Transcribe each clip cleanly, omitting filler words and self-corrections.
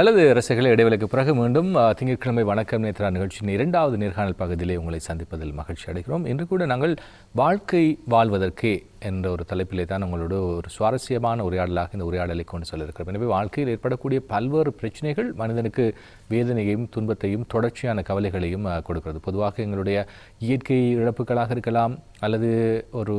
நல்லது ரசிகர்களே, இடைவெளிக்கு பிறகு மீண்டும் திங்கட்கிழமை வணக்கம் நேத்ரா நிகழ்ச்சியின் இரண்டாவது நேர்காணல் பகுதியிலே உங்களை சந்திப்பதில் மகிழ்ச்சி அடைகிறோம். இன்று கூட நாங்கள் வாழ்க்கை வாழ்வதற்கே என்ற ஒரு தலைப்பிலே தான் உங்களோட ஒரு சுவாரஸ்யமான உரையாடலாக இந்த உரையாடலை கொண்டு சொல்லியிருக்கிறோம். எனவே வாழ்க்கையில் ஏற்படக்கூடிய பல்வேறு பிரச்சனைகள் மனிதனுக்கு வேதனையையும் துன்பத்தையும் தொடர்ச்சியான கவலைகளையும் கொடுக்கிறது. பொதுவாக எங்களுடைய இயற்கை இழப்புகளாக இருக்கலாம், அல்லது ஒரு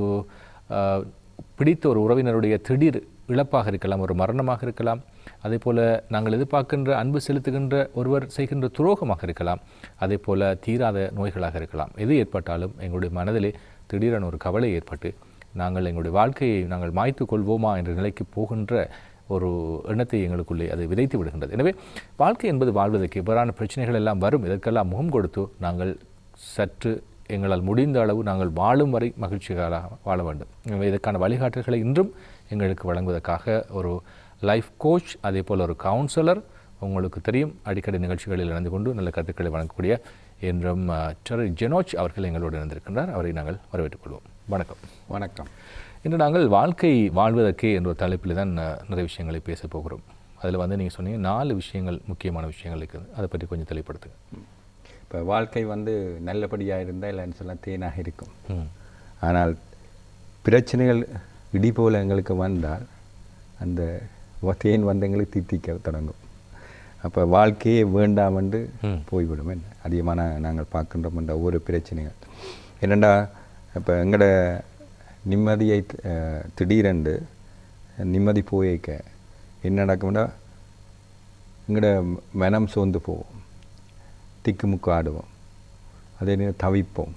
பிடித்த ஒரு உறவினருடைய திடீர் இழப்பாக இருக்கலாம், ஒரு மரணமாக இருக்கலாம், அதே போல் நாங்கள் எதிர்பார்க்கின்ற அன்பு செலுத்துகின்ற ஒருவர் செய்கின்ற துரோகமாக இருக்கலாம், அதே போல் தீராத நோய்களாக இருக்கலாம். எது ஏற்பட்டாலும் எங்களுடைய மனதிலே திடீரென ஒரு கவலை ஏற்பட்டு நாங்கள் எங்களுடைய வாழ்க்கையை நாங்கள் மாய்த்து கொள்வோமா என்ற நிலைக்கு போகின்ற ஒரு எண்ணத்தை எங்களுக்குள்ளே அது விதைத்து விடுகின்றது. எனவே வாழ்க்கை என்பது வாழ்வதற்கு எவ்வாறான பிரச்சனைகள் எல்லாம் வரும், இதற்கெல்லாம் முகம் கொடுத்து நாங்கள் சற்று எங்களால் முடிந்த அளவு நாங்கள் வாழும் வரை மகிழ்ச்சிகளாக வாழ வேண்டும். இதற்கான வழிகாட்டுகளை இன்றும் எங்களுக்கு வழங்குவதற்காக ஒரு லைஃப் கோச், அதே போல் ஒரு கவுன்சிலர், உங்களுக்கு தெரியும் அடிக்கடி நிகழ்ச்சிகளில் இணைந்து கொண்டு நல்ல கருத்துக்களை வழங்கக்கூடிய என்றும் டெரி ஜெனோச் அவர்கள் எங்களோடு இணைந்திருக்கின்றார். அவரை நாங்கள் வரவேற்றுக் கொள்வோம். வணக்கம். வணக்கம். இன்று நாங்கள் வாழ்க்கை வாழ்வதற்கே என்ற ஒரு தலைப்பில் தான் நிறைய விஷயங்களை பேச போகிறோம். அதில் நீங்கள் சொன்னீங்க 4 விஷயங்கள், முக்கியமான விஷயங்கள் இருக்குது. அதை பற்றி கொஞ்சம் தெளிவுபடுத்துங்க. இப்போ வாழ்க்கை நல்லபடியாக இருந்தால் இல்லைன்னு சொல்ல தேனாக இருக்கும். ஆனால் பிரச்சனைகள் இடி போல் எங்களுக்கு வந்தால் அந்த தேன் எங்களுக்கு தித்திக்க தொடங்கும். அப்போ வாழ்க்கையே வேண்டாம் என்று போய்விடும். அதிகமான நாங்கள் பார்க்கின்றோம் என்ற ஒவ்வொரு பிரச்சனைகள் என்னென்னா, இப்போ எங்களோட நிம்மதியை திடீரென்று நிம்மதி போய்க்க என்ன நடக்கும்னா, எங்களோட மனம் சோர்ந்து போவோம், திக்குமுக்கு ஆடுவோம், அதே நேரம் தவிப்போம்.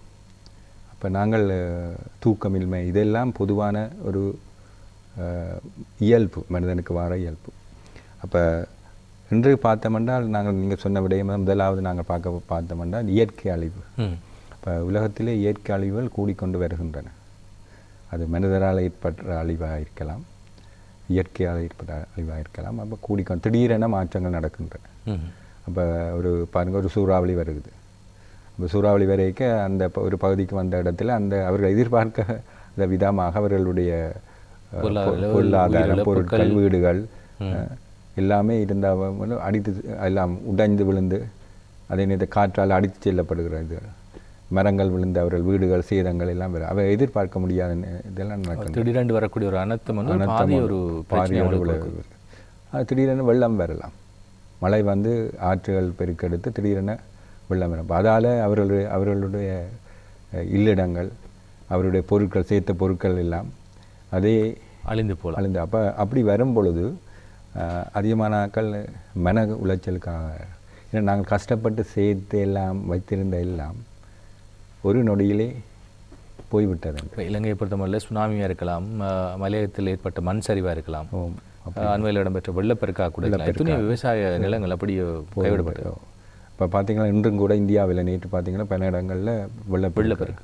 அப்போ நாங்கள் தூக்கமின்மை, இதெல்லாம் பொதுவான ஒரு இயல்பு, மனிதனுக்கு வர இயல்பு. அப்போ இன்று பார்த்தோம்னால் நீங்கள் சொன்ன விடயம் முதலாவது நாங்கள் பார்த்தோம்னால் இயற்கை அழிவு. இப்போ உலகத்திலே இயற்கை அழிவுகள் கூடிக்கொண்டு வருகின்றன. அது மனிதரால் ஏற்பட்ட அழிவாக இருக்கலாம், இயற்கையால் ஏற்பட்ட அழிவாக இருக்கலாம். அப்போ கூடிக்கொண்டு திடீரென மாற்றங்கள் நடக்கின்றன. அப்போ பாருங்கள், ஒரு சூறாவளி வருகுது. அப்போ சூறாவளி வரைக்க அந்த ஒரு பகுதிக்கு வந்த இடத்துல அவர்கள் எதிர்பார்க்க விதமாக அவர்களுடைய பொருளாதாரம், பொருட்கள், வீடுகள் எல்லாமே இருந்தால் அடித்து எல்லாம் உடைந்து விழுந்து, அதே நேரத்தில் காற்றால் அடித்து செல்லப்படுகிறது. மரங்கள் விழுந்து அவர்கள் வீடுகள் சேதங்கள் எல்லாம் வரும். அவை எதிர்பார்க்க முடியாத இதெல்லாம் நடக்கும். திடீரென்று வரக்கூடிய ஒரு அனர்த்தம் ஒரு பாரியோடு விளைவு. அது திடீரென வெள்ளம் வரலாம். மழை ஆற்றுகள் பெருக்கெடுத்து திடீரென வெள்ளம் வரும். அதால் அவர்களுடைய இல்லிடங்கள், அவருடைய பொருட்கள், சேர்த்த பொருட்கள் எல்லாம் அதே அழிந்து போகலாம். அப்படி வரும் பொழுது அதிகமான நாட்கள் மன உளைச்சலுக்காக, ஏன்னா நாங்கள் கஷ்டப்பட்டு சேர்த்து எல்லாம் வைத்திருந்த எல்லாம் ஒரு நொடியிலே போய்விட்டது. இப்போ இலங்கையை பொறுத்தமல்ல சுனாமியாக இருக்கலாம், மலையத்தில் ஏற்பட்ட மண் சரிவாக இருக்கலாம், அண்மையில் இடம்பெற்ற வெள்ளப்பெருக்காக கூட எத்தனையோ விவசாய நிலங்கள் அப்படியே கைவிடப்பட்டது. இப்போ பார்த்தீங்கன்னா இன்றும் கூட இந்தியாவில் நேற்று பார்த்தீங்கன்னா பல இடங்களில் வெள்ளப்பெருக்கு.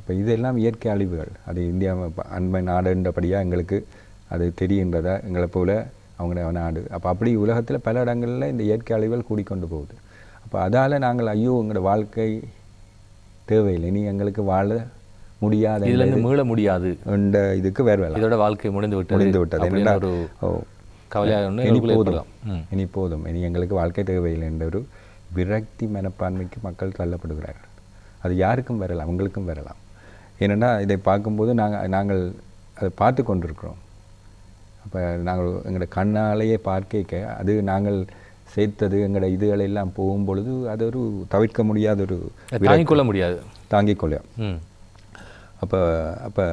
அப்போ இதெல்லாம் இயற்கை அழிவுகள். அது இந்தியா அண்மை நாடுன்றபடியாக எங்களுக்கு அது தெரிகின்றதா, எங்களை போல் அவங்க நாடு. அப்படி உலகத்தில் பல இடங்களில் இந்த இயற்கை அழிவுகள் கூடிக்கொண்டு போகுது. அப்போ அதால் நாங்கள் ஐயோ எங்களோட வாழ்க்கை தேவையில்லை, நீ எங்களுக்கு வாழ முடியாது, இதுலேருந்து மீள முடியாது என்ற இதுக்கு வேறு இதோட வாழ்க்கை முடிந்து விட்டது. என்னென்னா இனி போதும், இனி எங்களுக்கு வாழ்க்கை தேவையில்லை என்ற ஒரு விரக்தி மனப்பான்மைக்கு மக்கள் தள்ளப்படுகிறார்கள். அது யாருக்கும் வரலாம், அவங்களுக்கும் வரலாம். ஏனென்னா இதை பார்க்கும்போது நாங்கள் அதை பார்த்து கொண்டிருக்கிறோம். அப்போ நாங்கள் எங்களோட கண்ணாலேயே பார்க்க அது நாங்கள் சேர்த்தது எங்களோட இதுகளெல்லாம் போகும்பொழுது அது ஒரு தவிர்க்க முடியாத ஒரு தாங்கிக் கொள்ள. அப்போ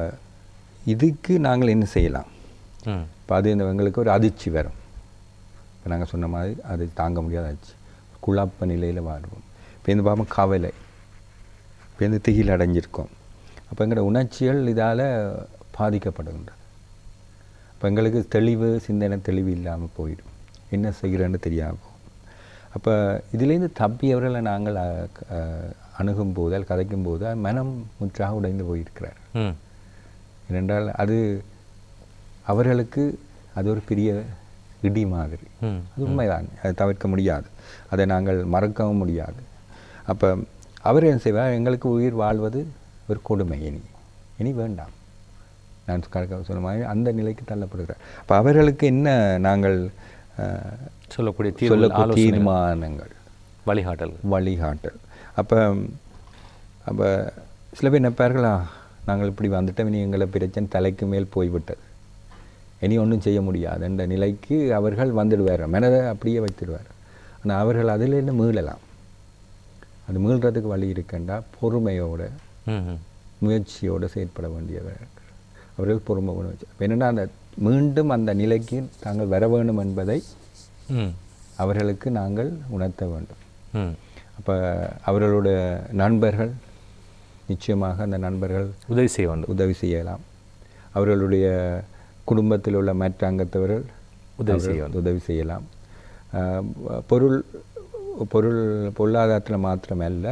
இதுக்கு நாங்கள் என்ன செய்யலாம்? இப்போ அது எங்களுக்கு ஒரு அதிர்ச்சி வரும். இப்போ நாங்கள் சொன்ன மாதிரி அது தாங்க முடியாத அதிர்ச்சி, குழப்ப நிலையில் வாழ்வோம். இப்போ இந்த பாவம் கவலை, இப்போ திகில் அடைஞ்சிருக்கோம். அப்போ எங்களோட உணர்ச்சிகள் இதால் பாதிக்கப்படுகின்றது. இப்போ எங்களுக்கு தெளிவு, சிந்தனை தெளிவு இல்லாமல் போயிடும், என்ன செய்கிறேன்னு தெரியாமல் போகும். அப்போ இதிலேருந்து தப்பியவர்களை நாங்கள் அணுகும் போது கதைக்கும் போது மனம் முற்றாக உடைந்து போயிருக்கிறார். ஏனென்றால் அது அவர்களுக்கு அது ஒரு பெரிய இடி மாதிரி. அது உண்மைதான், அதை தவிர்க்க முடியாது, அதை நாங்கள் மறக்கவும் முடியாது. அப்போ அவர் என்ன செய்வார், எங்களுக்கு உயிர் வாழ்வது ஒரு கொடுமை, இனி வேண்டாம், நான் சொன்ன மாதிரி அந்த நிலைக்கு தள்ளப்படுகிறார். அப்போ அவர்களுக்கு என்ன நாங்கள் சொல்லக்கூடிய தீர்மானங்கள், வழிகாட்டல். அப்போ சில பேர் நினைப்பார்களா, நாங்கள் இப்படி வந்துட்டோம், இனி எங்களை பிரச்சனை தலைக்கு மேல் போய்விட்டது, இனி ஒன்றும் செய்ய முடியாது என்ற நிலைக்கு அவர்கள் வந்துடுவார், மனதை அப்படியே வைத்திடுவார். ஆனால் அவர்கள் அதிலிருந்து மீளலாம். அது மீள்றதுக்கு வழி இருக்கண்டா பொறுமையோட முயற்சியோடு செயற்பட வேண்டியவர். அவர்கள் பொறுமை வச்சு என்னென்னா அந்த மீண்டும் அந்த நிலைக்கு தாங்கள் வர வேண்டும் என்பதை அவர்களுக்கு நாங்கள் உணர்த்த வேண்டும். அப்போ அவர்களோட நண்பர்கள் நிச்சயமாக அந்த நண்பர்கள் உதவி செய்யலாம். அவர்களுடைய குடும்பத்தில் உள்ள மற்ற அங்கத்தவர்கள் உதவி செய்யலாம். பொருளாதாரத்தில் மாத்திரமல்ல,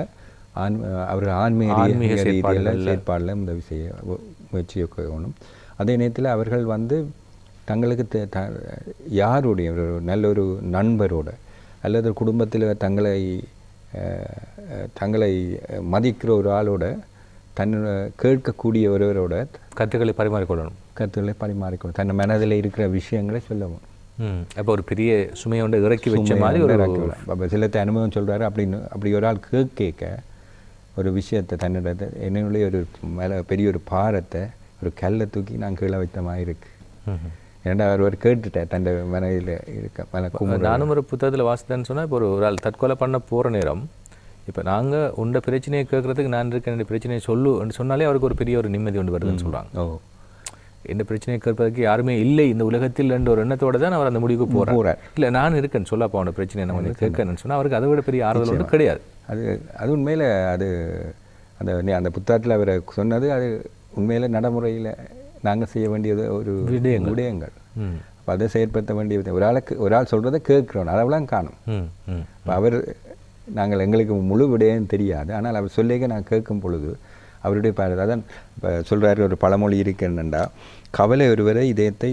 அவர்கள் ஆன்மீக செயற்பாடில் உதவி செய்ய முயற்சி வேணும். அதே நேரத்தில் அவர்கள் தங்களுக்கு யாருடைய ஒரு நல்ல ஒரு நண்பரோட அல்லது குடும்பத்தில் தங்களை மதிக்கிற ஒரு ஆளோட கேட்கக்கூடிய ஒருவரோட கருத்துக்களை பரிமாறிக்கொள்ளணும். தன் மனதில் இருக்கிற விஷயங்களை சொல்லணும். அப்போ ஒரு பெரிய சுமையை இறக்கி வச்ச மாதிரி ஒரு அப்போ சிலத்தை அனுபவம் சொல்கிறாரு. அப்படி ஒரு ஆள் கேட்க ஒரு விஷயத்தை தன்னிடத்தை என்னுடைய ஒரு பெரிய ஒரு பாரத்தை ஒரு கல்லை தூக்கி நான் கீழே வைத்த மாதிரி இருக்கு. ஏன்னா அவர் கேட்டுட்டேன் தன் மனையில் இருக்க. நானும் ஒரு புத்தகத்தில் வாசித்தேன்னு சொன்னால், இப்போ ஒரு ஆள் தற்கொலை பண்ண போகிற நேரம், இப்போ நாங்கள் உண்ட பிரச்சனையை கேட்குறதுக்கு நான் இருக்கேன், இந்த பிரச்சனையை சொல்லுன்னு சொன்னாலே அவருக்கு ஒரு பெரிய ஒரு நிம்மதி ஒன்று வருதுன்னு சொல்கிறாங்க. இந்த பிரச்சனையை கேட்பதற்கு யாருமே இல்லை இந்த உலகத்தில் என்ற ஒரு எண்ணத்தோடு தான் அவர் அந்த முடிவுக்கு போகிறார். இல்லை நான் இருக்கேன்னு சொல்லப்போ அவனோட பிரச்சனை நம்ம கேட்கணும்னு சொன்னால் அவருக்கு அதை விட பெரிய ஆறுதல் ஒன்றும் கிடையாது. அது உண்மையில் அந்த புத்தகத்தில் அவர் சொன்னது அது உண்மையில் நடைமுறையில் நாங்கள் செய்ய வேண்டியது ஒரு விடயங்கள். அப்போ அதை செயற்படுத்த வேண்டியது. ஒரு ஆள் சொல்கிறத கேட்குறோம், அளவுலாம் காணும். இப்போ எங்களுக்கு முழு விடயம் தெரியாது, ஆனால் அவர் சொல்லிக்க நான் கேட்கும் பொழுது அவருடைய அதான் இப்போ சொல்கிறாரு, ஒரு பழமொழி இருக்குன்னா, கவலை ஒருவரை இதயத்தை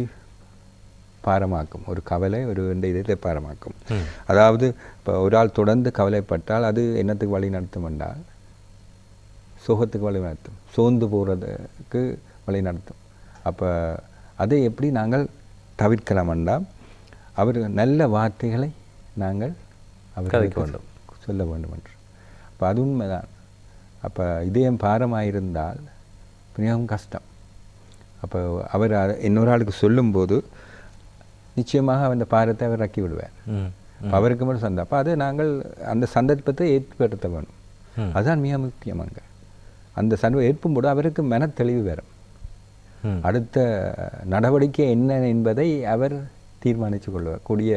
பாரமாக்கும், ஒரு கவலை ஒரு இதயத்தை பாரமாக்கும். அதாவது இப்போ ஒரு ஆள் தொடர்ந்து கவலைப்பட்டால் அது என்னத்துக்கு வழி நடத்தும் என்றால் சோகத்துக்கு வழி நடத்தும், சோர்ந்து போகிறதுக்கு வழி நடத்தும். அப்போ அதை எப்படி நாங்கள் தவிர்க்கலாம்னா, அவர் நல்ல வார்த்தைகளை நாங்கள் அவர்களுக்கு சொல்ல வேண்டும் என்று. அப்போ அது உண்மைதான். அப்போ இதயம் பாரமாயிருந்தால் மிகவும் கஷ்டம். அப்போ அவர் இன்னொரு ஆளுக்கு சொல்லும்போது நிச்சயமாக அந்த பாரத்தை அவர் இறக்கி விடுவார். அவருக்கு மட்டும் சந்தா. அப்போ அதை நாங்கள் அந்த சந்தர்ப்பத்தை ஏற்படுத்த வேணும். அதுதான் மிக முக்கியமாங்க. அந்த சந்தர்ப்பம் ஏற்பும்போது அவருக்கு மன தெளிவு வரும். அடுத்த நடவடிக்கை என்ன என்பதை அவர் தீர்மானித்து கொள்வார் கூடிய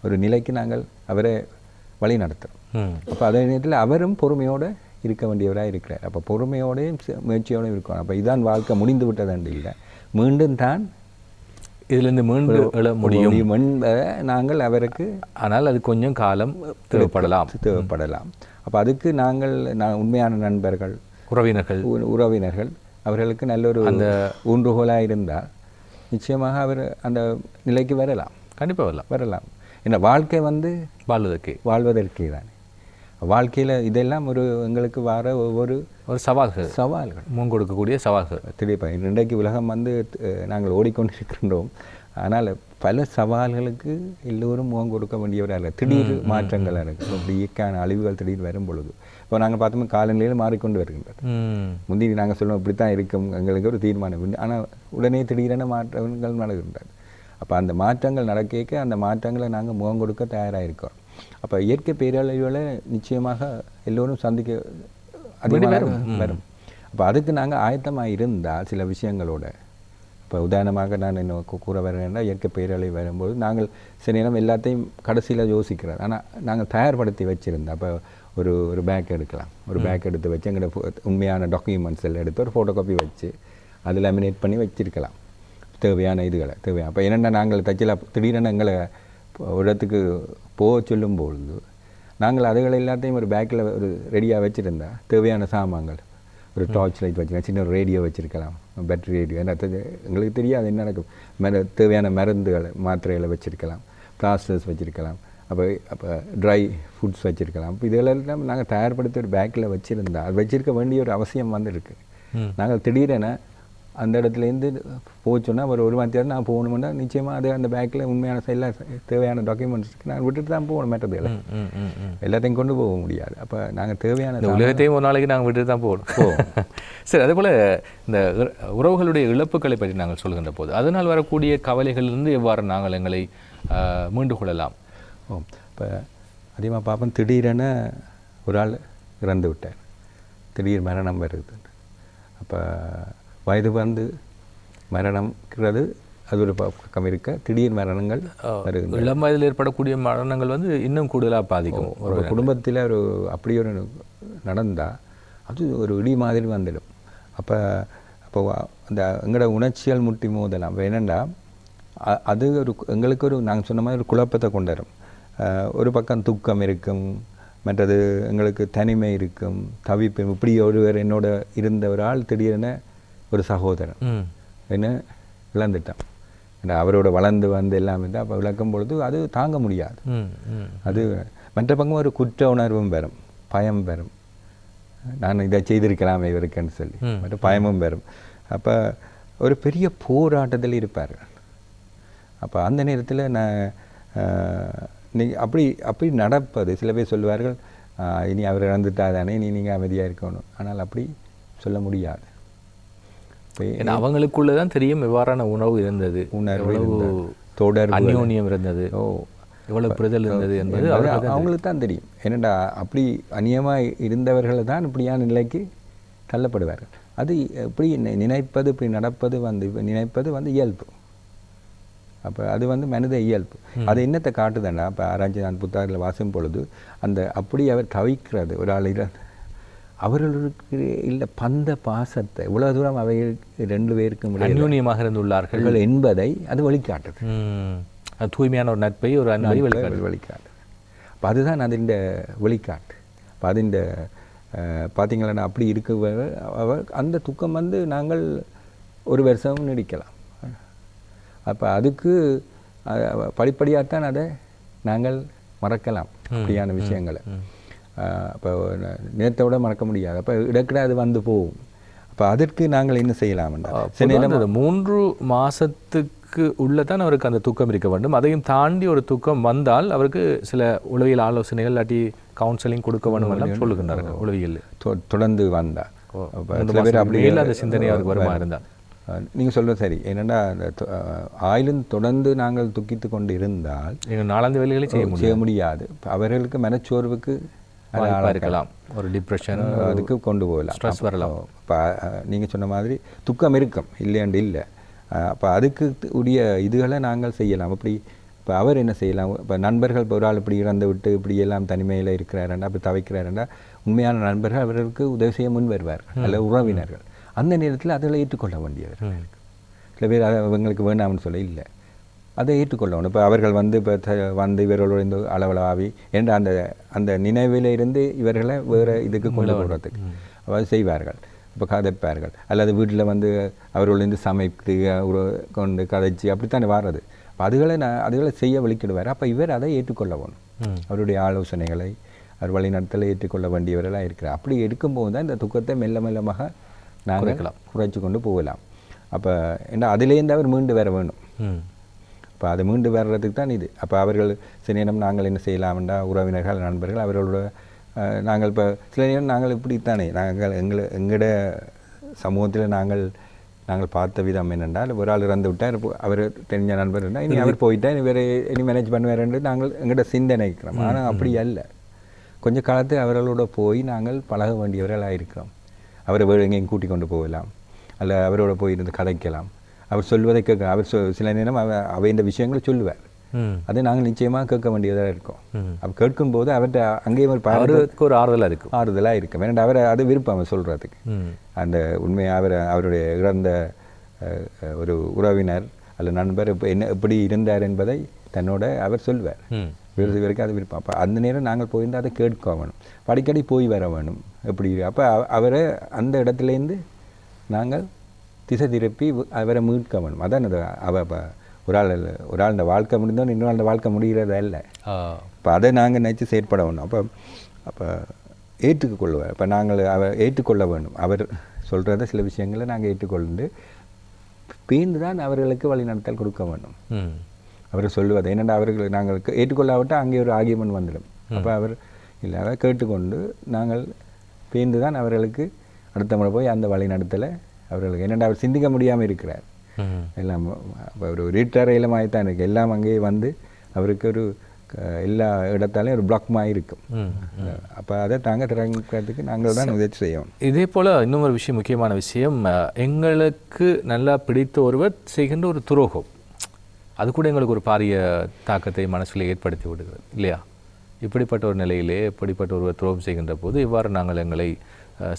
ஒரு நிலைக்கு நாங்கள் அவரை வழி நடத்துகிறோம். அப்போ அதே நேரத்தில் அவரும் பொறுமையோடு இருக்க வேண்டியவராக இருக்கிறார். அப்போ பொறுமையோடையும் முயற்சியோடையும் இருக்கணும். அப்போ இதுதான் வாழ்க்கை முடிந்து விட்டதாண்டு இல்லை, மீண்டும் தான் இதிலிருந்து மீண்டும் எழ முடியும் என்பதை நாங்கள் அவருக்கு, ஆனால் அது கொஞ்சம் காலம் தேவைப்படலாம். அப்போ அதுக்கு நாங்கள் உண்மையான நண்பர்கள், உறவினர்கள் அவர்களுக்கு நல்ல ஒரு அந்த ஊன்றுகோலாக இருந்தால் நிச்சயமாக அவர் அந்த நிலைக்கு வரலாம். கண்டிப்பாக வரலாம். ஏன்னா வாழ்க்கை வாழ்வதற்கே தானே. வாழ்க்கையில் இதெல்லாம் எங்களுக்கு வர ஒவ்வொரு சவால்கள் முன்கொடுக்கக்கூடிய சவால்கள். திடீர் இன்றைக்கு உலகம் நாங்கள் ஓடிக்கொண்டிருக்கின்றோம். ஆனால் பல சவால்களுக்கு எல்லோரும் முகம் கொடுக்க வேண்டியவராக இல்லை. திடீர் மாற்றங்கள் இருக்குது. அப்படி இயற்கையான அழிவுகள் திடீர் வரும் பொழுது இப்போ நாங்கள் பார்த்தோம்னா காலநிலையில் மாறிக்கொண்டு வருகின்றது. முந்தி நாங்கள் சொல்லுவோம் இப்படி தான் இருக்கும், எங்களுக்கு ஒரு தீர்மானம். ஆனால் உடனே திடீரென மாற்றங்கள் நடக்கின்றது. அப்போ அந்த மாற்றங்கள் நடக்க அந்த மாற்றங்களை நாங்கள் முகம் கொடுக்க தயாராக இருக்கோம். அப்போ இயற்கை பேரழிவுகளை நிச்சயமாக எல்லோரும் சந்திக்க அதிகமாக வரும். அப்போ அதுக்கு நாங்கள் ஆயத்தமாக இருந்தால் சில விஷயங்களோட, இப்போ உதாரணமாக நான் என்ன கூற வரேன்னா, இயற்கை பேரழிவு வரும்போது நாங்கள் சில நேரம் எல்லாத்தையும் கடைசியில் யோசிக்கிறோம். ஆனால் நாங்கள் தயார்படுத்தி வச்சுருந்தோம். அப்போ ஒரு பேக் எடுக்கலாம், ஒரு பேக் எடுத்து வச்சு எங்களோட உண்மையான டாக்குமெண்ட்ஸ் எல்லாம் எடுத்து ஒரு ஃபோட்டோ காப்பி வச்சு அது லேமினேட் பண்ணி வச்சுருக்கலாம் தேவையான இதுகளை. அப்போ என்னென்ன நாங்கள் தச்சில் திடீரென எங்களை ஒரு இடத்துக்கு போக சொல்லும்பொழுது நாங்கள் அதுகளை எல்லாத்தையும் ஒரு பேக்கில் ஒரு ரெடியாக வச்சுருந்தா தேவையான சாமான்கள், ஒரு டார்ச் லைட் வச்சுருக்கலாம், சின்ன ஒரு ரேடியோ வச்சுருக்கலாம், பேட்டரி ரேடியோ, எங்களுக்கு தெரியாது என்ன நடக்கும், தேவையான மருந்துகளை மாத்திரைகளை வச்சுருக்கலாம், பிளாஸ்டர்ஸ் வச்சுருக்கலாம், அப்போ ட்ரை ஃபுட்ஸ் வச்சுருக்கலாம். அப்போ இதெல்லாம் நாங்கள் தயார்படுத்தி ஒரு பேக்கில் வச்சுருந்தா அது வச்சுருக்க வேண்டிய ஒரு அவசியம் இருக்குது. நாங்கள் திடீரென அந்த இடத்துலேருந்து போச்சோன்னா ஒரு மணி நேரம் நான் போகணும்னா நிச்சயமாக அது அந்த பேக்கில் உண்மையான எல்லாம் தேவையான டாக்குமெண்ட்ஸ்க்கு நான் விட்டுட்டு தான் போகணும் மெட்டதில் எல்லாத்தையும் கொண்டு போக முடியாது. அப்போ நாங்கள் தேவையான உலகத்தையும் ஒரு நாளைக்கு நாங்கள் விட்டுட்டு தான் போகணும். சரி, அதே போல் இந்த உறவுகளுடைய இழப்புகளை பற்றி நாங்கள் சொல்கின்ற போது அதனால் வரக்கூடிய கவலைகளிலிருந்து எவ்வாறு நாங்கள் எங்களை மீண்டு கொள்ளலாம்? இப்போ அதிகமாக பார்ப்போம், திடீரென ஒரு ஆள் இறந்து விட்டார், திடீர் மரணம் வருது. அப்போ வயது வந்து மரணம்ங்கிறது அது ஒரு பக்கம் இருக்க, திடீர் மரணங்கள் வருது. இளம் வயதில் ஏற்படக்கூடிய மரணங்கள் வந்து இன்னும் கூடுதலாக பாதிக்கும். ஒரு குடும்பத்தில் அப்படி ஒரு நடந்தால் அது ஒரு இடி மாதிரி வந்துடும். அப்போ அந்த எங்களோட உணர்ச்சிகள் முட்டி மோதலாம். என்னென்னா அது எங்களுக்கு நாங்கள் சொன்ன மாதிரி ஒரு குழப்பத்தை கொண்டு வரும். ஒரு பக்கம் துக்கம் இருக்கும், மற்றது எங்களுக்கு தனிமை இருக்கும், தவிப்பு. இப்படி ஒருவர் என்னோட இருந்த ஒரு ஆள் திடீரென ஒரு சகோதரன் என்ன இழந்துட்டான். அவரோட வளர்ந்து வந்து எல்லாமே தான். அப்போ விளக்கும் பொழுது அது தாங்க முடியாது. அது மற்ற பக்கம் ஒரு குற்ற உணர்வும் பெறும், பயம் பெறும், நான் இதை செய்திருக்கலாமே இவருக்குன்னு சொல்லி மற்ற பயமும் பெறும். அப்போ ஒரு பெரிய போராட்டத்தில் இருப்பார். அப்போ அந்த நேரத்தில் அப்படி நடப்பது சில பேர் சொல்லுவார்கள், இனி அவர் இறந்துட்டா தானே இனி நீங்கள் அமைதியாக இருக்கணும். ஆனால் அப்படி சொல்ல முடியாது. ஏன்னா அவங்களுக்குள்ளே தான் தெரியும் எவ்வாறான உணவு இருந்தது, உணர்வு, தொடர்பு, அந்யோன்யம் இருந்தது, எவ்வளவு புரிதல் இருந்தது என்பது அவங்களுக்கு தான் தெரியும். என்னடா அப்படி அந்நியமாக இருந்தவர்கள் தான் இப்படியான நிலைக்கு தள்ளப்படுவார்கள். அது இப்படி நினைப்பது, இப்படி நடப்பது நினைப்பது இயல்பு. அப்போ அது மனித இயல்பு. அது என்னத்தை காட்டுதுன்னா, இப்போ ஆராய்ச்சி நான் புத்தகத்தில் வாசிக்கும் பொழுது அப்படி அவர் தவிக்கிறது ஒரு ஆள் அவர்களுக்கு இல்லை பந்த பாசத்தை இவ்வளோ தூரம் அவை 2 பேருக்கும் அந்யோன்யமாக இருந்துள்ளார்கள் என்பதை அது வழிகாட்டுது. அது தூய்மையான ஒரு நட்பை, ஒரு அன்பை வழிகாட்டு. அப்போ அதுதான் அதின் வெளிக்காட்டு. அப்போ அதின் பார்த்தீங்களா அப்படி இருக்க அவர் அந்த துக்கம் நாங்கள் 1 வருஷம் நீடிக்கலாம். அப்போ அதுக்கு படிப்படியாகத்தான் அதை நாங்கள் மறக்கலாம் அப்படியான விஷயங்களை. அப்போ நேரத்தோட மறக்க முடியாது. அப்போ இடக்கிட அது வந்து போகும். அப்போ அதற்கு நாங்கள் என்ன செய்யலாம்னா, 3 மாதத்துக்கு உள்ளே தான் அவருக்கு அந்த துக்கம் இருக்க வேண்டும். அதையும் தாண்டி ஒரு துக்கம் வந்தால் அவருக்கு சில உளவியல் ஆலோசனைகள் இல்லாட்டி கவுன்சிலிங் கொடுக்க வேண்டும் எல்லாம் சொல்லுகின்றார்கள் உளவியல். தொடர்ந்து வந்தால் சில பேர் அப்படி இல்லாத சிந்தனை அவருக்கு வருமா இருந்தால் நீங்கள் சொல்கிறது சரி. என்னென்னா ஆயிலும் தொடர்ந்து நாங்கள் துக்கித்து கொண்டு இருந்தால் நீங்கள் 4 வேலைகளை செய்ய முடியாது. அவர்களுக்கு மனச்சோர்வுக்கு இருக்கலாம், ஒரு டிப்ரெஷன் அதுக்கு கொண்டு போகலாம், ஸ்ட்ரெஸ் வரலாம். இப்போ நீங்கள் சொன்ன மாதிரி துக்கம் இருக்கும், இல்லையாண்டு இல்லை. அப்போ அதுக்கு உரிய இதுகளை நாங்கள் செய்யலாம். அப்படி இப்போ அவர் என்ன செய்யலாம்? இப்போ நண்பர்கள், இப்போ ஒரு ஆள் இப்படி இறந்து விட்டு இப்படி எல்லாம் தனிமையில் இருக்கிறாருண்டா, அப்படி தவிக்கிறாருண்டா, உண்மையான நண்பர்கள் அவர்களுக்கு உதவி செய்ய முன் வருவார்கள், அல்ல உறவினர்கள். அந்த நேரத்தில் அதில் ஏற்றுக்கொள்ள வேண்டியவர்கள். சில பேர் அவங்களுக்கு வேண்டாம்னு சொல்ல இல்லை, அதை ஏற்றுக்கொள்ளணும். இப்போ அவர்கள் இப்போ இவர்களோட இந்த அளவலாவி என்ற அந்த நினைவில் இருந்து இவர்களை வேறு இதுக்கு கொண்டு போடுறதுக்கு அதாவது செய்வார்கள். இப்போ கதைப்பார்கள், அல்லது வீட்டில் அவர்களேருந்து சமைத்து கொண்டு கதைச்சி அப்படித்தானே வாரது. அப்போ அதுகளை செய்ய வலிக்கிடுவார். அப்போ இவர் அதை ஏற்றுக்கொள்ள வேணும். அவருடைய ஆலோசனைகளை அவர் வழிநடத்தலை ஏற்றுக்கொள்ள வேண்டியவர்களாக இருக்கிறார். அப்படி எடுக்கும்போது தான் இந்த துக்கத்தை மெல்ல மெல்லமாக நாங்கள் குறைச்சி கொண்டு போகலாம். அப்போ என்ன அதிலேருந்து அவர் மீண்டு வர வேணும். இப்போ அது மீண்டு வர்றதுக்கு தான் இது. அப்போ அவர்கள் சில நேரம் நாங்கள் என்ன செய்யலாம்டா, உறவினர்கள், நண்பர்கள் அவர்களோட நாங்கள் இப்போ சில நேரம் நாங்கள் இப்படித்தானே எங்களோட சமூகத்தில் நாங்கள் பார்த்த விதம் என்னென்றால், ஒரு ஆள் இறந்து விட்டால் அவர் தெரிஞ்ச நண்பர் இருந்தால் இனி அவர் போயிட்டால் இனி மேனேஜ் பண்ணுவார்ன்னு நாங்கள் எங்களோட சிந்தனைக்கிறோம். ஆனால் அப்படி அல்ல. கொஞ்ச காலத்து அவர்களோட போய் நாங்கள் பழக வேண்டியவர்களாக இருக்கிறோம். அவரை வேறு எங்கேயும் கூட்டிக் கொண்டு போகலாம், அல்ல அவரோட போயிருந்து கதைக்கலாம். அவர் சொல்வதை கேட்க அவர் சில நேரம் அவை இந்த விஷயங்களை சொல்லுவார். அதை நாங்கள் நிச்சயமாக கேட்க வேண்டியதாக இருக்கும். அப்போ கேட்கும்போது அவர்கிட்ட அங்கேயும் ஒரு ஆறுதலாக இருக்கும். வேண்டாம் அவரை அது விருப்பம் அவர் சொல்கிறதுக்கு. அந்த உண்மையாக அவருடைய இறந்த ஒரு உறவினர் அல்ல நண்பர் இப்போ எப்படி இருந்தார் என்பதை தன்னோட அவர் சொல்வார். இவருக்கு அது விருப்பம். அப்போ அந்த நேரம் நாங்கள் போயிருந்தால் அதை கேட்க வேணும், அடிக்கடி போய் வர வேணும். எப்படி அப்போ அவரை அந்த இடத்துலேருந்து நாங்கள் திசை திருப்பி அவரை மீட்க வேணும். அதான் ஒரு ஆள் இந்த வாழ்க்கை முடிந்தோன்னு இன்னொரு ஆள் வாழ்க்கை முடிகிறதா இல்லை. இப்போ அதை நாங்கள் நினச்சி செயற்பட வேணும். அப்போ ஏற்றுக்கொள்வார். இப்போ நாங்கள் ஏற்றுக்கொள்ள வேணும். அவர் சொல்கிறத சில விஷயங்களை நாங்கள் ஏற்றுக்கொண்டு பேர்ந்து தான் அவர்களுக்கு வழிநடத்தல் கொடுக்க வேண்டும். அவர் சொல்லுவது என்னென்னா அவர்கள் நாங்கள் ஏற்றுக்கொள்ளாவிட்டால் அங்கே ஒரு ஆகியமன் வந்துடும். அப்போ அவர் இல்லை அதை கேட்டுக்கொண்டு நாங்கள் பேர்ந்து தான் அவர்களுக்கு அடுத்த முறை போய் அந்த வழி நடத்தலை அவர்களுக்கு என்னென்னா அவர் சிந்திக்க முடியாமல் இருக்கிறார். எல்லாம் அப்போ ஒரு ரீட்டரையிலமாகி தான் இருக்குது. எல்லாம் அங்கேயே வந்து அவருக்கு ஒரு எல்லா இடத்தாலையும் ஒரு பிளாக்மாக இருக்கும். அப்போ அதை தாங்க திறக்கிறதுக்கு நாங்கள் தான் முயற்சி செய்யணும். இதே போல் இன்னும் ஒரு விஷயம், முக்கியமான விஷயம், எங்களுக்கு நல்லா பிடித்த ஒருவர் செய்கின்ற ஒரு துரோகம், அது கூட எங்களுக்கு ஒரு பாரிய தாக்கத்தை மனசில் ஏற்படுத்தி விடுகிறது இல்லையா? இப்படிப்பட்ட ஒரு நிலையிலே இப்படிப்பட்ட ஒருவர் துரோகம் செய்கின்ற போது எவ்வாறு நாங்கள் எங்களை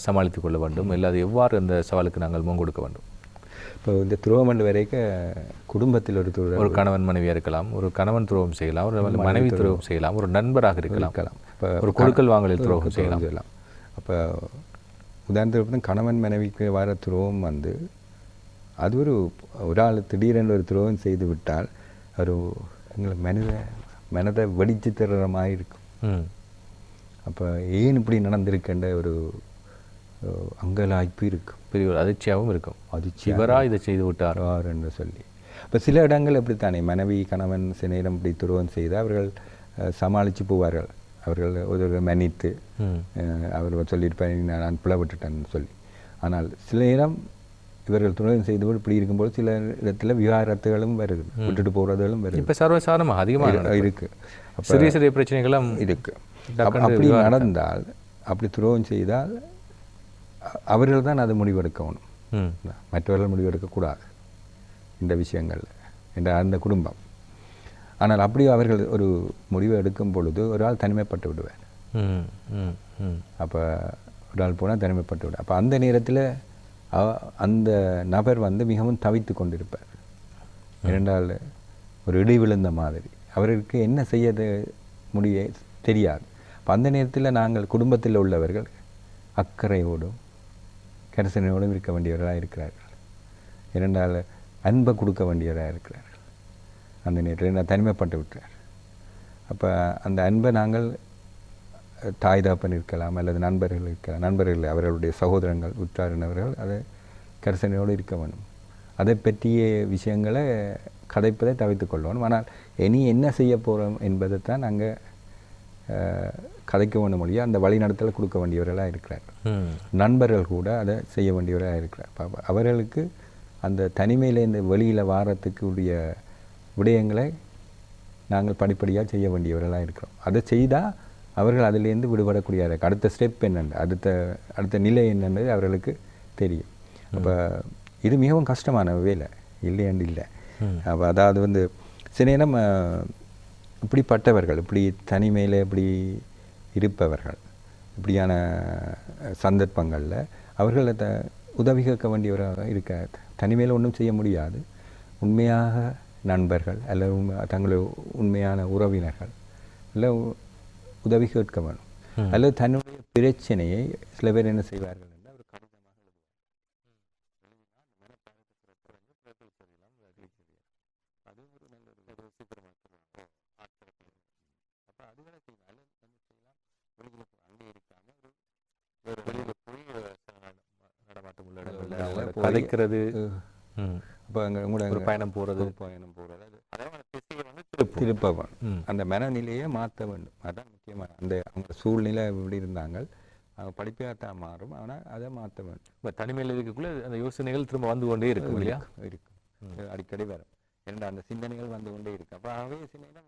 சமாளித்து கொள்ள வேண்டும், இல்லாது எவ்வாறு அந்த சவாலுக்கு நாங்கள் முன்கொடுக்க வேண்டும்? இப்போ இந்த துரோகம் வரைக்கும் குடும்பத்தில் ஒரு கணவன் மனைவியாக இருக்கலாம், ஒரு கணவன் துரோகம் செய்யலாம், ஒரு மனைவி துரோகம் செய்யலாம், ஒரு நண்பராக இருக்கலாம், இப்போ ஒரு கொடுக்கல் வாங்கலில் துரோகம் செய்யலாம். அப்போ உதாரணத்துக்கு கணவன் மனைவிக்கு வர துரோகம் வந்து அது ஒரு ஆள் திடீரென்று ஒரு துரோகம் செய்து விட்டால் ஒரு எங்களை மனதை வெடிச்சு தர்ற மாதிரி இருக்கும். அப்போ ஏன் இப்படி நடந்திருக்கின்ற ஒரு அங்கலாய்ப்பு இருக்கும், பெரிய ஒரு அதிர்ச்சியாகவும் இருக்கும். இவராக இதை செய்து விட்டார் என்று சொல்லி. இப்போ சில இடங்கள் எப்படித்தானே மனைவி கணவன் சில நேரம் இப்படி துரோகம் செய்து அவர்கள் சமாளித்து போவார்கள். அவர்கள் ஒரு மன்னித்து அவர் சொல்லியிருப்பார் நான் பிளவிட்டுட்டேன்னு சொல்லி. ஆனால் சில நேரம் இவர்கள் துரோகம் செய்து இப்படி இருக்கும்போது சில இடத்துல விவாகரத்துகளும் வருது, விட்டுட்டு போகிறதுகளும் வருது. இப்போ சர்வசாதாரணமாக அதிகமாக இருக்குது. சிறிய சிறிய பிரச்சனைகளும் இருக்குது. அப்படி நடந்தால், அப்படி துரோகம் செய்தால் அவர்கள் தான் அது முடிவெடுக்கணும், மற்றவர்கள் முடிவெடுக்கக்கூடாது இந்த விஷயங்களில், என்ற அந்த குடும்பம். ஆனால் அப்படி அவர்கள் ஒரு முடிவை எடுக்கும் பொழுது ஒரு ஆள் தனிமைப்பட்டு விடுவார். அப்போ ஒரு ஆள் போனால் தனிமைப்பட்டு விடுவார். அப்போ அந்த நேரத்தில் அந்த நபர் வந்து மிகவும் தவித்து கொண்டிருப்பார். இரண்டால் ஒரு இடி விழுந்த மாதிரி அவருக்கு என்ன செய்ய முடிய தெரியாது. அப்போ அந்த நேரத்தில் நாங்கள் குடும்பத்தில் உள்ளவர்கள் அக்கறையோடும் கரிசனையோடும் இருக்க வேண்டியவர்களாக இருக்கிறார்கள். இரண்டால் அன்பை கொடுக்க வேண்டியவராக இருக்கிறார்கள். அந்த நேரத்தில் நான் தனிமைப்பட்டு விட்டார். அப்போ அந்த அன்பை நாங்கள் தாய் தாப்பன் இருக்கலாம், அல்லது நண்பர்கள் இருக்கலாம், நண்பர்கள் அவர்களுடைய சகோதரங்கள் உற்றாரினவர்கள் அதை கரிசனையோடு இருக்க வேணும். அதை பற்றிய விஷயங்களை கதைப்பதை தவிர்த்து கொள்ளணும். ஆனால் இனி என்ன செய்ய போகிறோம் என்பதை தான் நாங்கள் கதைக்க வேணும் மொழியாக அந்த வழிநடத்தலை கொடுக்க வேண்டியவர்களாக இருக்கிறார்கள். நண்பர்கள் கூட அதை செய்ய வேண்டியவராக இருக்கிறார். அவர்களுக்கு அந்த தனிமையிலேருந்து வெளியில் வாரத்துக்கு உரிய விடயங்களை நாங்கள் படிப்படியாக செய்ய வேண்டியவர்களாக இருக்கிறோம். அதை செய்தால் அவர்கள் அதிலேருந்து விடுபடக்கூடிய அடுத்த ஸ்டெப் என்னென்று, அடுத்த நிலை என்னென்றது அவர்களுக்கு தெரியும். அப்போ இது மிகவும் கஷ்டமான வேலை, இல்லையாண்டு இல்லை. அப்போ அதாவது வந்து சில நேரம் இப்படிப்பட்டவர்கள், இப்படி தனிமையில் இப்படி இருப்பவர்கள், இப்படியான சந்தர்ப்பங்களில் அவர்கள் உதவி கேட்க வேண்டியவராக இருக்க, தனிமையில் ஒன்றும் செய்ய முடியாது. உண்மையாக நண்பர்கள் அல்லது தங்களுடைய உண்மையான உறவினர்கள் இல்லை உதவி கேட்க வேணும். அல்லது தன்னுடைய பிரச்சனையை சில பேர் என்ன செய்வார்கள் என்றால் ஒரு கடிதமாக கதைக்கிறது, அப்போ அங்கே கூட பயணம் போகிறது திருப்பவன் அந்த மனநிலையை மாற்ற வேண்டும். அதுதான் முக்கியமான அவங்க சூழ்நிலை எப்படி இருந்தாங்க அவங்க படிப்பாகத்தான் மாறும். ஆனால் அதை மாற்ற வேண்டும். இப்போ தனிமையில் இருக்கக்குள்ளே அந்த யோசனைகள் திரும்ப வந்து கொண்டே இருக்கும் இல்லையா? இருக்கும், அடிக்கடி வரும். ஏன்னா அந்த சிந்தனைகள் வந்து கொண்டே இருக்கு. அப்போ அவை சிந்தனைகள்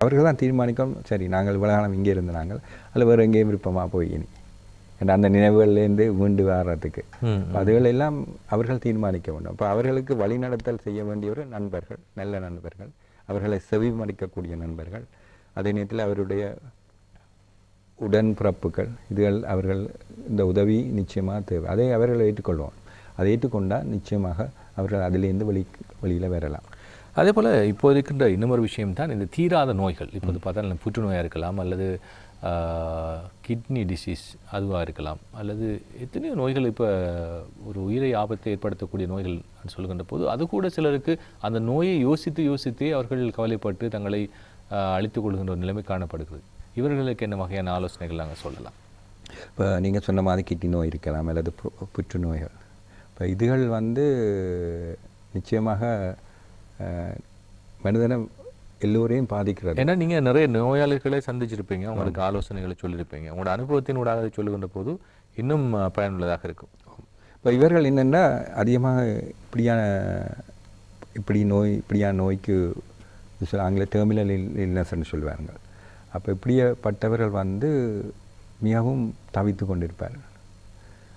அவர்கள் தான் தீர்மானிக்கும். சரி, நாங்கள் விளையாடம் இங்கே இருந்து நாங்கள் அதில் வேறு எங்கேயும் விருப்பமாக போய் இனி என்ற அந்த நினைவுகள்லேருந்து மீண்டு வர்றதுக்கு அதுகளெல்லாம் அவர்கள் தீர்மானிக்க வேண்டும். அப்போ அவர்களுக்கு வழிநடத்தல் செய்ய வேண்டியவர் நண்பர்கள், நல்ல நண்பர்கள், அவர்களை செவிமடிக்கக்கூடிய நண்பர்கள், அதே நேரத்தில் அவருடைய உடன்பிறப்புகள், இதுகள் அவர்கள் இந்த உதவி நிச்சயமாக தேவை. அதை அவர்கள் ஏற்றுக்கொள்வாங்க. அதை ஏற்றுக்கொண்டால் நிச்சயமாக அவர்கள் அதிலேருந்து வெளியில் வரலாம். அதே போல் இப்போ இருக்கின்ற இன்னொரு விஷயம்தான் இந்த தீராத நோய்கள். இப்போது பார்த்தா புற்றுநோயாக இருக்கலாம், அல்லது கிட்னி டிசீஸ் அதுவாக இருக்கலாம், அல்லது எத்தனையோ நோய்கள் இப்போ ஒரு உயிரை ஆபத்தை ஏற்படுத்தக்கூடிய நோய்கள் சொல்லுகின்ற போது அது கூட சிலருக்கு அந்த நோயை யோசித்தே அவர்கள் கவலைப்பட்டு தங்களை அழித்துக் கொள்கின்ற ஒரு நிலைமை காணப்படுகிறது. இவர்களுக்கு என்ன வகையான ஆலோசனைகள் நாங்கள் சொல்லலாம்? இப்போ நீங்கள் சொன்ன மாதிரி கிட்னி நோய் இருக்கலாம், அல்லது புற்றுநோய்கள். இப்போ இதுகள் வந்து நிச்சயமாக மனிதனை எல்லோரையும் பாதிக்கிறது. ஏன்னா நீங்கள் நிறைய நோயாளிகளை சந்திச்சிருப்பீங்க, உங்களுக்கு ஆலோசனைகளை சொல்லியிருப்பீங்க. உங்களோட அனுபவத்தினூடாக அதை சொல்லுகின்ற போது இன்னும் பயனுள்ளதாக இருக்கும். இப்போ இவர்கள் என்னென்னா அதிகமாக இப்படியான நோய்க்கு ஆங்கில டெர்மினல் இல்னஸ்ன்னு சொல்லுவாங்க. அப்போ இப்படியப்பட்டவர்கள் வந்து மிகவும் தவித்து கொண்டிருப்பார்கள்.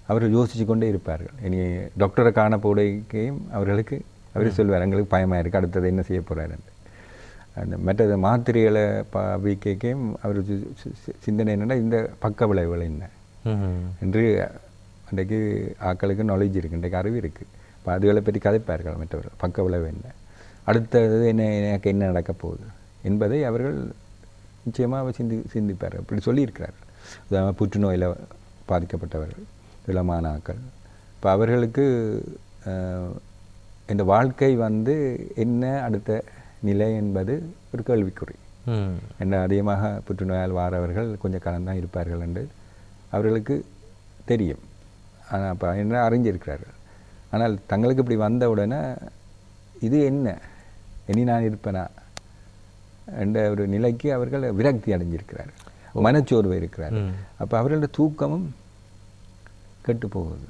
அவர்கள் யோசித்து கொண்டே இருப்பார்கள். இனி டாக்டரை காண போடைக்கையும் அவரே சொல்வார், எங்களுக்கு பயமாக இருக்குது, அடுத்தது என்ன செய்ய போகிறாருன்னு. அந்த மற்றது மாத்திரைகளை பாவிக்கையும் அவர் சிந்தனை என்னென்னா இந்த பக்க விளைவுகள் என்ன என்று அன்றைக்கு ஆக்களுக்கு நாலேஜ் இருக்குது, இன்றைக்கு அறிவு இருக்குது. இப்போ அதுகளை பற்றி கதைப்பார்கள் மற்றவர்கள், பக்க விளைவு என்ன, அடுத்தது எனக்கு என்ன நடக்கப் போகுது என்பதை அவர்கள் நிச்சயமாக சிந்திப்பார்கள். இப்படி சொல்லியிருக்கிறார்கள். உதாரணமாக புற்றுநோயில் பாதிக்கப்பட்டவர்கள், இளமான ஆக்கள். இப்போ அவர்களுக்கு இந்த வாழ்க்கை வந்து என்ன அடுத்த நிலை என்பது ஒரு கேள்விக்குறி. என்ன அதிகமாக புற்றுநோயால் வாரவர்கள் கொஞ்சம் காலம் தான் இருப்பார்கள் என்று அவர்களுக்கு தெரியும். ஆனால் அப்போ என்ன அறிஞ்சிருக்கிறார்கள். ஆனால் தங்களுக்கு இப்படி வந்த உடனே இது என்ன, இனி நான் இருப்பேனா என்ற ஒரு நிலைக்கு அவர்கள் விரக்தி அடைஞ்சிருக்கிறார்கள், மனச்சோர்வு இருக்கிறார்கள். அப்போ அவர்களோட தூக்கமும் கெட்டு போகுது.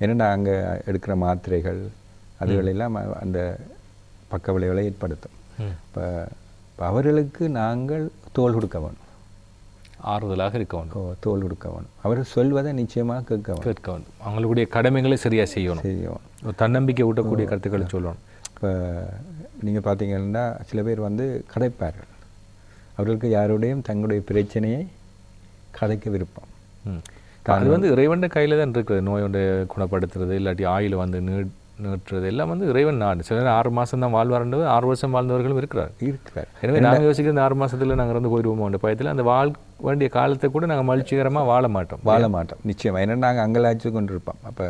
ஏன்னா அங்கே எடுக்கிற மாத்திரைகள் அதுகளெல்லாம் அந்த பக்க விளைவுகளை ஏற்படுத்தும். இப்போ அவர்களுக்கு நாங்கள் தோள் கொடுக்க வேணும், ஆறுதலாக இருக்க வேண்டும், தோள் கொடுக்க வேணும். அவர்கள் சொல்வதை நிச்சயமாக கேட்க வேண்டும். அவங்களுடைய கடமைகளை சரியாக செய்யணும், தன்னம்பிக்கை ஊட்டக்கூடிய கருத்துக்களை சொல்லணும். இப்போ நீங்கள் பார்த்தீங்கன்னா சில பேர் வந்து கதைப்பார்கள். அவர்களுக்கு யாருடையும் தங்களுடைய பிரச்சனையை கதைக்க விருப்பம். அது வந்து இறைவன் கையில் தான் இருக்குது. நோயோட குணப்படுத்துறது இல்லாட்டி ஆயுள் வந்து நீட்டுறது எல்லாம் வந்து இறைவன் நாடு. சில 6 மாதம் தான் வாழ்வார்ன்றது, 6 வருஷம் வாழ்ந்தவர்களும் இருக்கிறார். எனவே நாங்கள் யோசிக்கிற இந்த 6 மாதத்தில் நாங்கள் இருந்து போயிடுவோம் பயத்தில் அந்த வேண்டிய காலத்தை கூட நாங்கள் மகிழ்ச்சிகரமாக வாழ மாட்டோம். நிச்சயமாக. ஏன்னா நாங்கள் அங்கலாய்ச்சி கொண்டிருப்போம். அப்போ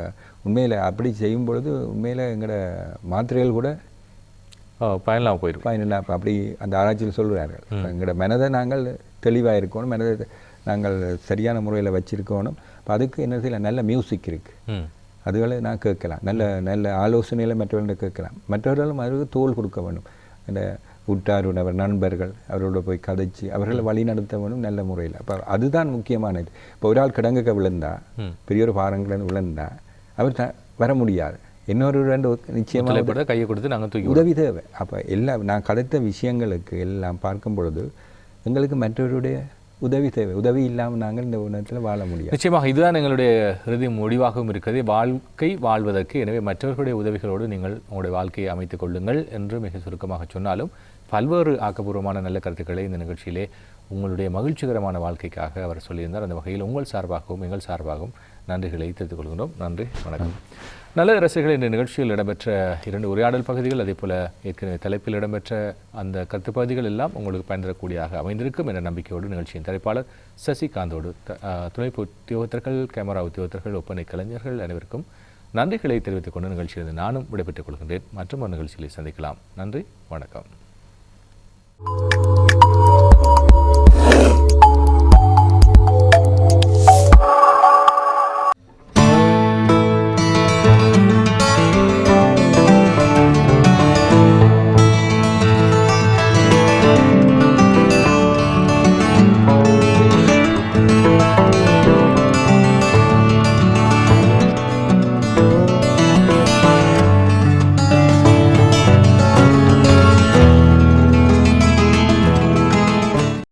உண்மையில் அப்படி செய்யும் பொழுது உண்மையில் எங்களோட மாத்திரைகள் கூட பயனில்லாமல் போயிடும். இப்போ அப்படி அந்த ஆராய்ச்சியில் சொல்கிறார்கள். எங்களோட மனதை நாங்கள் தெளிவாக இருக்கணும், மனதை நாங்கள் சரியான முறையில் வச்சுருக்கணும். இப்போ அதுக்கு என்ன செய்யலாம், நல்ல மியூசிக் இருக்குது, அதுகளை நான் கேட்கலாம், நல்ல ஆலோசனையில் மற்றவர்களை கேட்கலாம். மற்றவர்களும் அதுக்கு தோள் கொடுக்க வேணும். அந்த உற்றாருடவர் நண்பர்கள் அவரோட போய் கதைச்சு அவர்களை வழி நடத்த வேணும் நல்ல முறையில். அப்போ அதுதான் முக்கியமானது. இப்போ ஒரு ஆள் கிடங்குக்க விழுந்தா, பெரிய ஒரு பாறங்கிழந்து விழுந்தா அவர் வர முடியாது. இன்னொரு நிச்சயமாக கையை கொடுத்து நாங்கள் தூக்கி உதவி தேவை. அப்போ நான் கதைத்த விஷயங்களுக்கு எல்லாம் பார்க்கும் பொழுது எங்களுக்கு மற்றவருடைய உதவி தேவை. உதவி இல்லாமல் நாங்கள் இந்த உலகத்தில் வாழ முடியாது. நிச்சயமாக இதுதான் எங்களுடைய இறுதி முடிவாகவும் இருக்கிறது, வாழ்க்கை வாழ்வதற்கு. எனவே மற்றவர்களுடைய உதவிகளோடு நீங்கள் உங்களுடைய வாழ்க்கையை அமைத்துக் கொள்ளுங்கள் என்று மிக சுருக்கமாக சொன்னாலும் பல்வேறு ஆக்கப்பூர்வமான நல்ல கருத்துக்களை இந்த நிகழ்ச்சியிலே உங்களுடைய மகிழ்ச்சிகரமான வாழ்க்கைக்காக அவர் சொல்லியிருந்தார். அந்த வகையில் உங்கள் சார்பாகவும் எங்கள் சார்பாகவும் நன்றிகளை தெரிவித்துக் கொள்கின்றோம். நன்றி, வணக்கம். நல்ல ரசிகர்கள், இந்த நிகழ்ச்சியில் இடம்பெற்ற 2 உரையாடல் பகுதிகள், அதே போல் ஏற்கனவே தலைப்பில் இடம்பெற்ற அந்த கருத்துப்பகுதிகள் எல்லாம் உங்களுக்கு பயன்பெறக்கூடியதாக அமைந்திருக்கும் என்ற நம்பிக்கையோடு நிகழ்ச்சியின் தலைப்பாளர் சசிகாந்தோடு துணை உத்தியோகத்தர்கள், கேமரா உத்தியோகத்தர்கள், ஒப்பனை கலைஞர்கள் அனைவருக்கும் நன்றிகளை தெரிவித்துக் கொண்டு நிகழ்ச்சியிலிருந்து நானும் விடைபெற்றுக் கொள்கின்றேன். மற்றும் ஒரு நிகழ்ச்சிகளை சந்திக்கலாம். நன்றி, வணக்கம்.